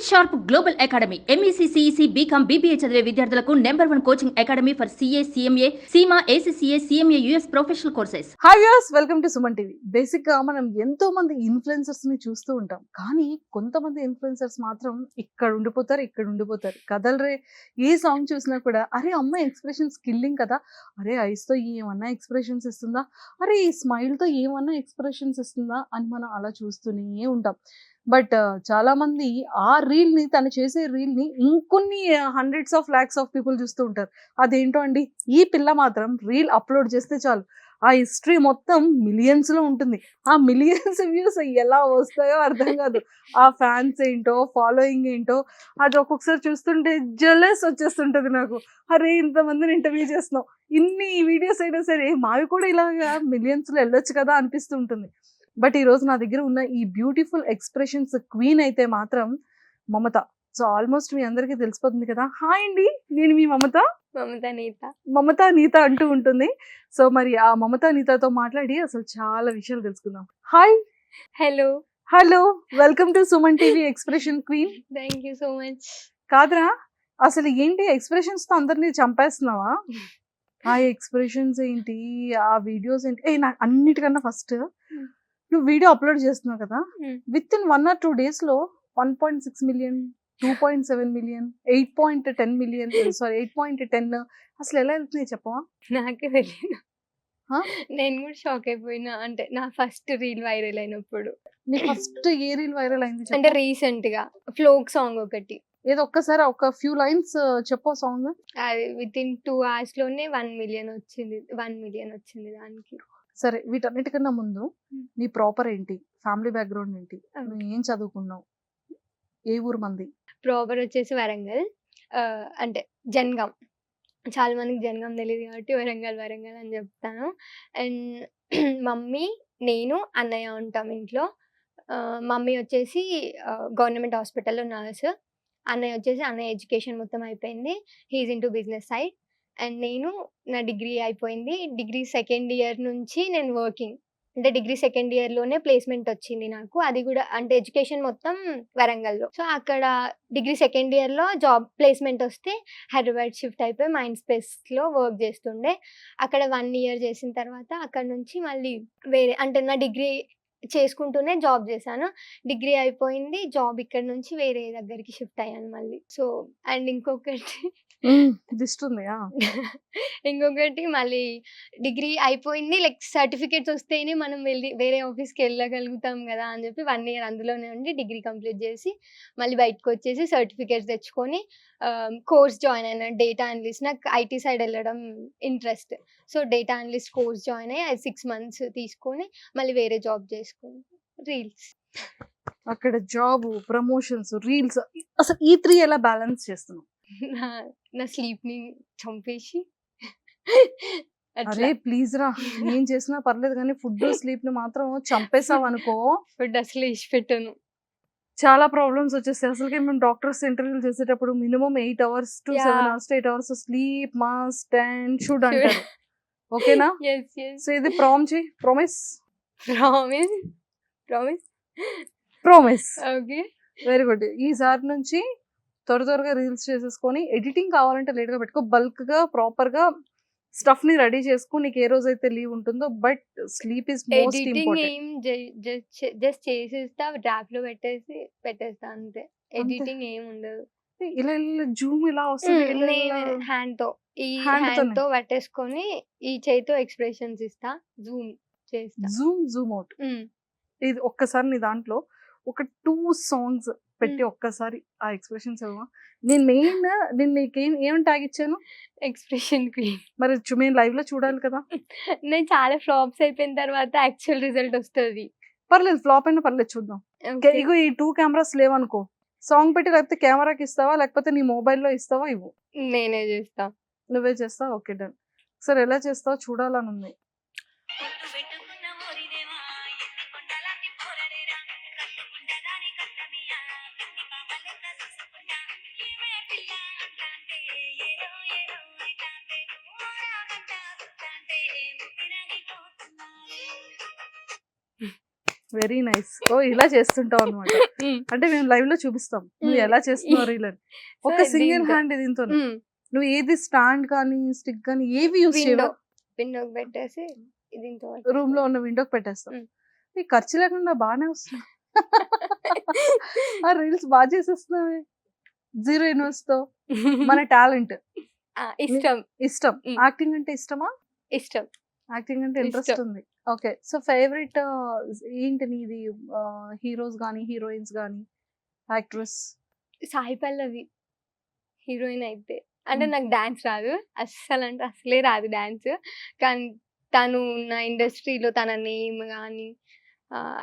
Sharp global academy MEC CEC BCom BBA చదివే విద్యార్థులకు #1 coaching academy for CA CMA CIMA ACCA CMA US professional courses. Hi viewers, welcome to Suman TV. Basic గా మనం ఎంతో మంది influencers ని చూస్తూ ఉంటాం, కానీ కొంతమంది ఇన్ఫ్లుయెన్సర్స్ మాత్రం ఇక్కడ ఉండిపోతారు కదలరే. ఏ సాంగ్ చూసినా కూడా అరే అమ్మాయి ఎక్స్ప్రెషన్స్ కిల్లింగ్ కదా, అరే ఐస్ తో ఏమన్నా ఎక్స్ప్రెషన్స్ ఇస్తుందా, అరే ఈ స్మైల్ తో ఏమన్నా ఎక్స్ప్రెషన్స్ ఇస్తుందా అని మనం అలా చూస్తూనే ఉంటాం. బట్ చాలా మంది ఆ రీల్ ని, తను చేసే రీల్ ని ఇంకొన్ని hundreds of lakhs of people చూస్తూ ఉంటారు. అదేంటో అండి, ఈ పిల్ల మాత్రం రీల్ అప్లోడ్ చేస్తే చాలు ఆ హిస్టరీ మొత్తం మిలియన్స్ లో ఉంటుంది. ఆ మిలియన్స్ వ్యూస్ ఎలా వస్తాయో అర్థం కాదు. ఆ ఫ్యాన్స్ ఏంటో, ఫాలోయింగ్ ఏంటో, అది ఒక్కొక్కసారి చూస్తుంటే జెలస్ వచ్చేస్తుంటది నాకు. అరే ఇంతమందిని ఇంటర్వ్యూ చేస్తున్నావు, ఇన్ని వీడియోస్ అయినా సరే మావి కూడా ఇలాగా మిలియన్స్ లో వెళ్ళొచ్చు కదా అనిపిస్తుంటుంది. బట్ ఈ రోజు నా దగ్గర ఉన్న ఈ బ్యూటిఫుల్ ఎక్స్ప్రెషన్స్ క్వీన్ అయితే మాత్రం మమత. సో ఆల్మోస్ట్ మీ అందరికీ తెలిసిపోతుంది కదా. హాయ్ అండి, నేను మీ మమత. మమత నీత అంటూ ఉంటుంది. సో మరి ఆ మమత నీతతో మాట్లాడి అసలు చాలా విషయాలు తెలుసుకుందాం. Hi. Hello, welcome to Suman TV expression queen. Thank you so much. కాదురా, అసలు ఏంటి ఎక్స్ప్రెషన్స్ తో అందరినీ చంపేస్తున్నావా? ఆ ఎక్స్ప్రెషన్స్ ఏంటి, ఆ వీడియోస్ ఏంటి? నాకు అన్నిటికన్నా ఫస్ట్ నువ్వు వీడియో అప్లోడ్ చేస్తున్నావు కదా, విత్ ఇన్ 1 or 2 days లో 1.6 మిలియన్, 2.7 మిలియన్, 8.10 మిలియన్, సారీ 8.10, అసలు ఎలా వెళ్తున్నాయి చెప్పవా? నాకే తెలియదు. నేను కూడా షాక్ అయిపోయినా. అంటే నా ఫస్ట్ రీల్ వైరల్ అయినప్పుడు. నీ ఫస్ట్ ఏ రీల్ వైరల్ అయింది? అంటే రీసెంట్ గా ఫ్లోక్ సాంగ్ ఒకటి. ఏదో ఒక్కసారి ఒక ఫ్యూ లైన్స్ చెప్పు సాంగ్. అది విత్ ఇన్ 2 hours లోనే 1 మిలియన్ వచ్చింది. 1 మిలియన్ వచ్చింది దానికి. సరే, వీటన్నిటికన్నా ముందు నీ ప్రాపర్ ఏంటి, ఫ్యామిలీ బ్యాక్గ్రౌండ్ ఏంటి, నువ్వు ఏం చదువుకున్నావు, ఏ ఊరు మంది? ప్రాపర్ వచ్చేసి వరంగల్. అంటే జనగాం. చాలా మందికి జనగాం తెలియదు కాబట్టి వరంగల్ అని చెప్తాను. అండ్ మమ్మీ, నేను, అన్నయ్య ఉంటాం ఇంట్లో. మమ్మీ వచ్చేసి గవర్నమెంట్ హాస్పిటల్లో నర్స్. అన్నయ్య ఎడ్యుకేషన్ మొత్తం అయిపోయింది. He's into business side. And నేను, నా డిగ్రీ అయిపోయింది. డిగ్రీ సెకండ్ ఇయర్ నుంచి నేను వర్కింగ్. అంటే డిగ్రీ సెకండ్ ఇయర్లోనే ప్లేస్మెంట్ వచ్చింది నాకు. అది కూడా అంటే ఎడ్యుకేషన్ మొత్తం వరంగల్లో. సో అక్కడ డిగ్రీ సెకండ్ ఇయర్లో జాబ్ ప్లేస్మెంట్ వస్తే హైదరాబాద్ షిఫ్ట్ అయిపోయి మైండ్ స్పేస్లో వర్క్ చేస్తుండే. అక్కడ 1 year చేసిన తర్వాత అక్కడ నుంచి మళ్ళీ వేరే, అంటే నా డిగ్రీ చేసుకుంటూనే జాబ్ చేశాను. డిగ్రీ అయిపోయింది, జాబ్ ఇక్కడ నుంచి వేరే దగ్గరికి షిఫ్ట్ అయ్యాను మళ్ళీ. సో అండ్ ఇంకొకటి మళ్ళీ డిగ్రీ అయిపోయింది, లైక్ సర్టిఫికేట్స్ వస్తేనే మనం వెళ్ళి వేరే ఆఫీస్కి వెళ్ళగలుగుతాం కదా అని చెప్పి 1 year అందులోనే ఉండి డిగ్రీ కంప్లీట్ చేసి మళ్ళీ బయటకు వచ్చేసి సర్టిఫికేట్స్ తెచ్చుకొని కోర్స్ జాయిన్ అయినా, డేటా అనలిస్ట్. నాకు ఐటీ సైడ్ వెళ్ళడం interest. So data analyst course join అయ్యి 6 months తీసుకొని మళ్ళీ వేరే జాబ్ చేసుకుని రీల్స్. అక్కడ జాబ్, ప్రమోషన్స్, రీల్స్, అసలు ఈ 3 ఎలా బ్యాలెన్స్ చేస్తున్నావు? నా స్లీప్ ని చంపేసి. అరే ప్లీజ్ రా, ఏం చేసినా పర్లేదు కానీ ఫుడ్, స్లీప్ ని మాత్రం చంపేసావు అనుకో, ఫుడ్ అసలు ఇష్ట పెట్టాను. చాలా ప్రాబ్లమ్స్ వచ్చేస్తాయి. అసలుకే మేము డాక్టర్స్ ఇంటర్వ్యూలు చేసేటప్పుడు minimum 8 hours to 7 hours to 8 hours sleep must and should అంటారు. ఓకేనా? సో ఇది ప్రామిస్. Okay, very good. ఈసారి నుంచి త్వరగా రీల్స్ చేసేసుకొని, ఎడిటింగ్ కావాలంటే లేట్ గా పెట్టుకో, బల్క్ గా ప్రాపర్ గా స్టఫ్ ని రెడీ చేసుకో. నీకు ఏ రోజు అయితే లీవ్ ఉంటుందో, but sleep is most important. Just చేసేస్తా, డ్రాఫ్ట్ లో పెట్టేస్తా అంతే. ఎడిటింగ్ ఏం ఉండదు. ఇలా జూమ్ ఇలా వస్తుంది, హ్యాండ్ తో పట్టేసుకొని ఈ చేతితో ఎక్స్ప్రెషన్స్ ఇస్తా, జూమ్ చేస్తా, జూమ్ అవుట్. ఇది ఒక్కసారి నీ దాంట్లో ఒక 2 songs పెట్టి ఒక్కసారి ఆ ఎక్స్ప్రెషన్స్ ఇవ్వ. నేను ఏం ట్యాగ్ ఇచ్చాను? Expression queen. మరి మేము లైవ్ లో చూడాలి కదా. నేను చాలా ఫ్లాప్స్ అయిపోయిన తర్వాత యాక్చువల్ రిజల్ట్ వస్తుంది. పర్లేదు, ఫ్లాప్ అయినా పర్లేదు, చూద్దాం. ఇగో ఈ 2 cameras లేవనుకో, సాంగ్ పెట్టి లేకపోతే కెమెరాకి ఇస్తావా, లేకపోతే నీ మొబైల్లో ఇస్తావా? ఇవ్వు, నేనే చేస్తా. నువ్వే చేస్తావు? Okay done. సరే, ఎలా చేస్తావు చూడాలని ఉంది. Very nice. ఓ ఇలా చేస్తుంటావు అనమాట. అంటే మేము లైవ్ లో చూపిస్తాం నువ్వు ఎలా చేస్తున్నావు రీల్ అని. ఒక సింగిల్ హ్యాండ్ దీంతో నువ్వు ఏది స్టాండ్ కానీ స్టిక్ కానీ ఏవి యూస్ చేయవు. విండోకి పెట్టేసి దీంతో రూమ్ లో ఉన్న విండోకి పెట్టేస్తాం. ఈ ఖర్చు లేకుండా బాగానే వస్తుంది. ఆ రీల్స్ బాగా చేసేస్తున్నావే 0 ఇన్వెస్ట్ తో. మన టాలెంట్ ఇష్టం. యాక్టింగ్ అంటే ఇష్టమా? ఇష్టం. యాక్టింగ్ అంటే ఇంట్రెస్ట్ ఉంది. ఓకే. సో ఫేవరెట్ ఏంటి నీది? హీరోస్ గానీ హీరోయిన్స్ గానీ యాక్ట్రెస్? సాయి పల్లవి హీరోయిన్ అయితే. అంటే నాకు డాన్స్ రాదు అస్సలు, అంటే అసలే రాదు డాన్స్. కానీ తను ఉన్న ఇండస్ట్రీలో తన నేమ్ కానీ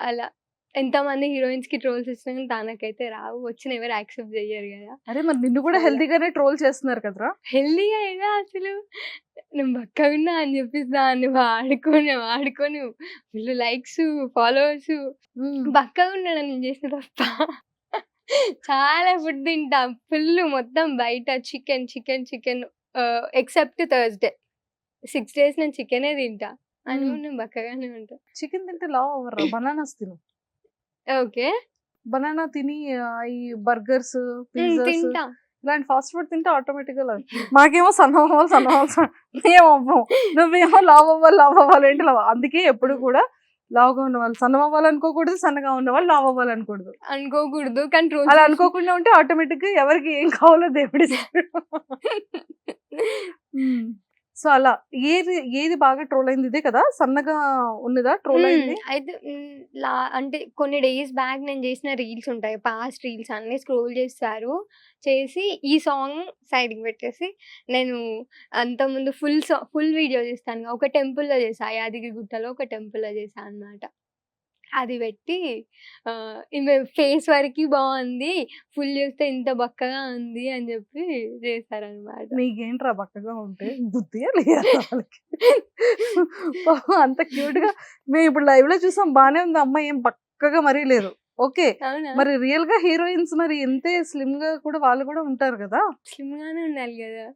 అలా ఎంతమంది హీరోయిన్స్ కి ట్రోల్స్ ఇచ్చినా కానీ తనకైతే రావు. వచ్చిన ఎవరు యాక్సెప్ట్ చెయ్యరు కదా. అరే మరి నిన్ను కూడా హెల్తీగానే ట్రోల్ చేస్తున్నారు కదరా. హెల్దీగా ఏదో అసలు నేను బక్కగున్నా అని చెప్పేసి దాన్ని వాడుకొని ఫుల్ లైక్స్ ఫాలోవర్స్. బక్కగా ఉన్నాను నేను చేసిన తప్ప. చాలా ఫుడ్ తింటా ఫుల్, మొత్తం బయట చికెన్ ఎక్సెప్ట్ థర్స్డే 6 days నేను చికెనే తింటా. అని నేను బక్కగానే ఉంటా. చికెన్ తింటే లావ్ అవ్వరా? బనానాస్ తిను. ఓకే. బనానా తిని ఈ బర్గర్స్ పిజ్జాస్ తింటా. ఇలాంటి ఫాస్ట్ ఫుడ్ తింటే ఆటోమేటిక్ గా మాకేమో సన్నవ్వాలి ఏమవ్వం. నువ్వేమో లావ్ అవ్వాలి ఏంటి లావ్. అందుకే ఎప్పుడు కూడా లావుగా ఉన్న వాళ్ళు సన్నం అవ్వాలనుకోకూడదు, సన్నగా ఉన్న వాళ్ళు లావ్ అవ్వాలనుకోకూడదు. కానీ అలా అనుకోకుండా ఉంటే ఆటోమేటిక్ గా ఎవరికి ఏం కావాలో దేవుడి. సో అలా ఏది బాగా ట్రోల్ అయింది? ఇదే కదా సన్నగా ఉన్నదా ట్రోల్ అయింది? అయితే అంటే కొన్ని డేస్ బ్యాక్ నేను చేసిన రీల్స్ ఉంటాయి, పాస్ట్ రీల్స్ అన్ని స్క్రోల్ చేసి ఈ సాంగ్ సైడ్కి పెట్టేసి నేను అంతకుముందు ఫుల్ వీడియో చేస్తాను. ఒక టెంపుల్లో చేసా, యాదగిరి గుట్టలో ఒక టెంపుల్లో చేసా అన్నమాట. అది పెట్టి ఈమె ఫేస్ వరకు బాగుంది, ఫుల్ చేస్తే ఇంత బక్కగా ఉంది అని చెప్పి చేశారనమాట. నీకేంట్రా బక్కగా ఉంటే బుద్ధి లేదా వాళ్ళకి? అంత క్యూట్ గా మేము ఇప్పుడు లైవ్ లో చూసాం, బానే ఉంది అమ్మాయి, ఏం బక్కగా మరీ లేదు. ఓకే. మరి రియల్ గా హీరోయిన్స్ మరి ఎంతే స్లిమ్ గా కూడా వాళ్ళు కూడా ఉంటారు కదా. స్లిమ్ గానే ఉండాలి కదా.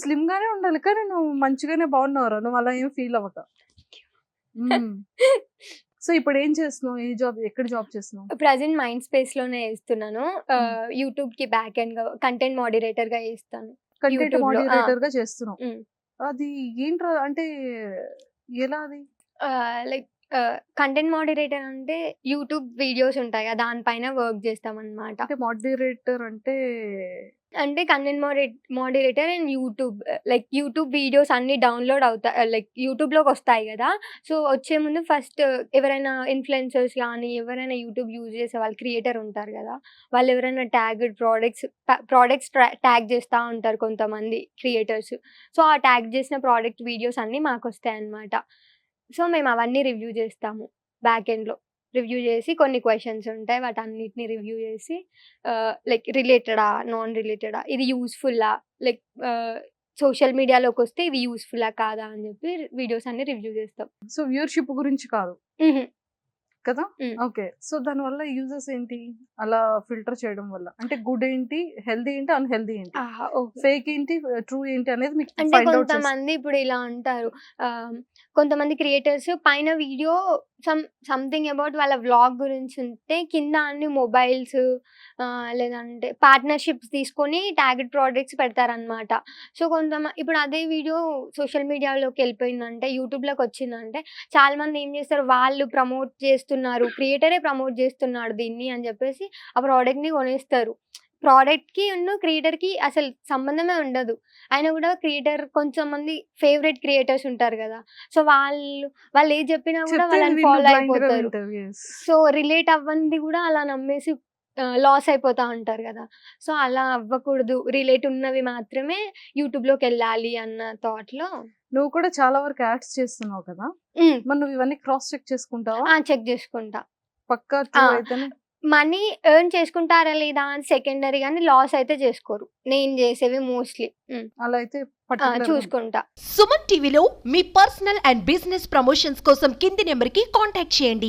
స్లిమ్ గానే ఉండాలి, కానీ నువ్వు మంచిగానే బాగున్నావురా, నువ్వు అలా ఏం ఫీల్ అవ్వక. సో ఇప్పుడు ఏం చేస్తున్నావు? ఏ జాబ్, ఎక్కడ జాబ్ చేస్తున్నావు? ప్రజెంట్ మైండ్ స్పేస్ లోనే చేస్తున్నాను. యూట్యూబ్ కి బ్యాక్ ఎండ్ గా కంటెంట్ మోడరేటర్ గా చేస్తాను. కంటెంట్ మోడరేటర్ గా చేస్తున్నావు. అది ఏంట్రా అంటే ఎలా అది? లైక్ కంటెంట్ మోడరేటర్ అంటే యూట్యూబ్ వీడియోస్ ఉంటాయి కదా, దానిపైన వర్క్ చేస్తాం అనమాట. అంటే మోడరేటర్ అంటే content moderator and YouTube, like YouTube videos అన్ని డౌన్లోడ్ అవుతాయి, లైక్ యూట్యూబ్లోకి వస్తాయి కదా. సో వచ్చే ముందు ఫస్ట్ ఎవరైనా ఇన్ఫ్లుయెన్సర్స్ కానీ ఎవరైనా యూట్యూబ్ యూజ్ చేసే వాళ్ళు క్రియేటర్ ఉంటారు కదా, వాళ్ళు ఎవరైనా ట్యాగ్డ్ ప్రోడక్ట్స్ ట్యాగ్ చేస్తూ ఉంటారు కొంతమంది క్రియేటర్స్. సో ఆ ట్యాగ్ చేసిన ప్రోడక్ట్ వీడియోస్ అన్నీ మాకు వస్తాయి అన్నమాట. సో మేము అవన్నీ రివ్యూ చేస్తాము. బ్యాక్ ఎండ్లో రివ్యూ చేసి కొన్ని క్వశ్చన్స్ ఉంటాయి, వాటన్నిటిని రివ్యూ చేసి లైక్ రిలేటెడా నాన్ రిలేటెడా, ఇది యూస్ఫుల్లా, లైక్ సోషల్ మీడియాలోకి వస్తే ఇది యూస్ఫుల్లా కాదా అని చెప్పి వీడియోస్ అన్ని రివ్యూ చేస్తాం. సో వ్యూవర్షిప్ గురించి కాదు కదా. ఓకే. సో దాని వల్ల యూజెస్ ఏంటి అలా ఫిల్టర్ చేయడం వల్ల? అంటే గుడ్ ఏంటి, హెల్దీ ఏంటి, అన్హెల్దీ ఏంటి, ఫేక్ ఏంటి, ట్రూ ఏంటి అనేది మీకు అంటే ఫైండ్ అవుట్ కొంతమంది ఇప్పుడు ఇలా అంటారు, కొంతమంది క్రియేటర్స్ పైన వీడియో సంథింగ్ అబౌట్ వాళ్ళ వ్లాగ్ గురించి ఉంటే కింద అన్ని మొబైల్స్ లేదంటే పార్ట్నర్షిప్స్ తీసుకొని ట్యాగ్డ్ ప్రోడక్ట్స్ పెడతారనమాట. సో ఇప్పుడు అదే వీడియో సోషల్ మీడియాలోకి వెళ్ళిపోయిందంటే, యూట్యూబ్లోకి వచ్చిందంటే చాలా మంది ఏం చేస్తారు, వాళ్ళు ప్రమోట్ చేస్తున్నారు, క్రియేటరే ప్రమోట్ చేస్తున్నాడు దీన్ని అని చెప్పేసి ఆ ప్రోడక్ట్ని కొనేస్తారు. ప్రోడక్ట్‌కి క్రియేటర్‌కి అసలు సంబంధమే ఉండదు. అయినా కూడా క్రియేటర్ కొంచెంమంది ఫేవరెట్ క్రియేటర్స్ ఉంటారు కదా. సో వాళ్ళు ఏది చెప్పినా కూడా వాళ్ళని ఫాలో అయిపోతారు. సో రిలేట్ అవ్వంది కూడా అలా నమ్మేసి లాస్ అయిపోతా ఉంటారు కదా. సో అలా అవ్వకూడదు, రిలేట్ ఉన్నవి మాత్రమే యూట్యూబ్లోకి వెళ్ళాలి అన్న థాట్లో. నువ్వు కూడా చాలా వరకు యాడ్స్ చేస్తున్నావు కదా, మరి నువ్వు ఇవన్నీ క్రాస్ చెక్ చేసుకుంటావా? చెక్ చేసుకుంటా. పక్కా ట్రూ అయితేనే. మనీ ఎర్న్ చేసుకుంటారా లేదా అని సెకండరీ, కానీ లాస్ అయితే చేసుకోరు నేను చేసేవి మోస్ట్లీ. అలా అయితే చూసుకుంటా. సుమన్ టీవీలో మీ పర్సనల్ అండ్ బిజినెస్ ప్రమోషన్స్ కోసం కింది నెంబర్కి కాంటాక్ట్ చేయండి.